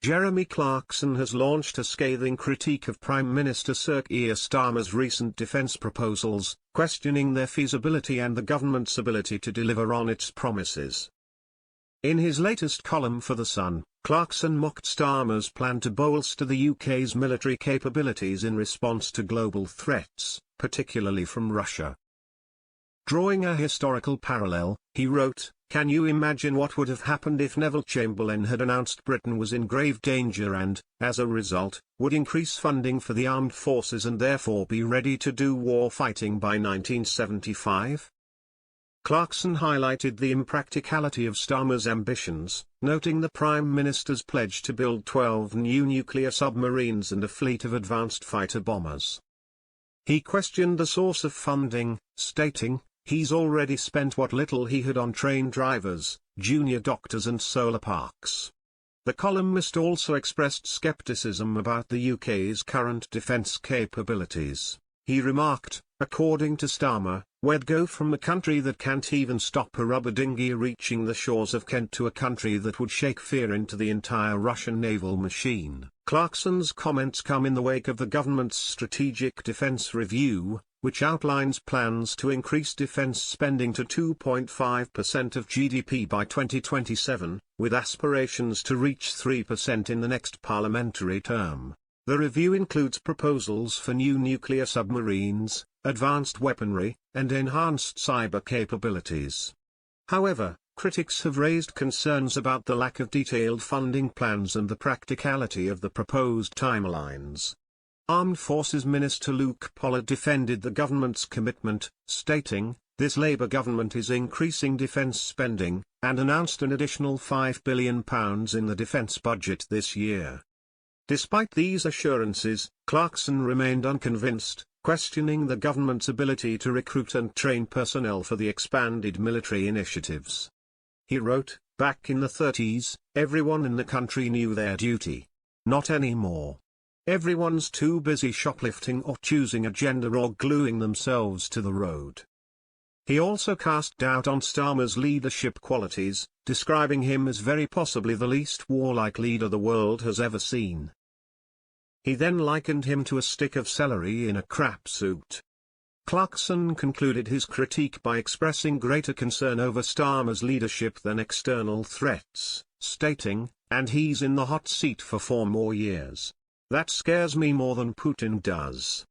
Jeremy Clarkson has launched a scathing critique of Prime Minister Sir Keir Starmer's recent defence proposals, questioning their feasibility and the government's ability to deliver on its promises. In his latest column for The Sun, Clarkson mocked Starmer's plan to bolster the UK's military capabilities in response to global threats, particularly from Russia. Drawing a historical parallel, he wrote, "Can you imagine what would have happened if Neville Chamberlain had announced Britain was in grave danger and, as a result, would increase funding for the armed forces and therefore be ready to do war fighting by 1975? Clarkson highlighted the impracticality of Starmer's ambitions, noting the Prime Minister's pledge to build 12 new nuclear submarines and a fleet of advanced fighter bombers. He questioned the source of funding, stating, "He's already spent what little he had on train drivers, junior doctors and solar parks." The columnist also expressed skepticism about the UK's current defence capabilities. He remarked, according to Starmer, "We'd go from a country that can't even stop a rubber dinghy reaching the shores of Kent to a country that would shake fear into the entire Russian naval machine." Clarkson's comments come in the wake of the government's Strategic Defence Review, which outlines plans to increase defence spending to 2.5% of GDP by 2027, with aspirations to reach 3% in the next parliamentary term. The review includes proposals for new nuclear submarines, advanced weaponry, and enhanced cyber capabilities. However, critics have raised concerns about the lack of detailed funding plans and the practicality of the proposed timelines. Armed Forces Minister Luke Pollard defended the government's commitment, stating, "This Labour government is increasing defence spending," and announced an additional £5 billion in the defence budget this year. Despite these assurances, Clarkson remained unconvinced, questioning the government's ability to recruit and train personnel for the expanded military initiatives. He wrote, "Back in the 30s, everyone in the country knew their duty. Not anymore. Everyone's too busy shoplifting or choosing a gender or gluing themselves to the road." He also cast doubt on Starmer's leadership qualities, describing him as very possibly the least warlike leader the world has ever seen. He then likened him to a stick of celery in a crap suit. Clarkson concluded his critique by expressing greater concern over Starmer's leadership than external threats, stating, "And he's in the hot seat for 4 more years. That scares me more than Putin does."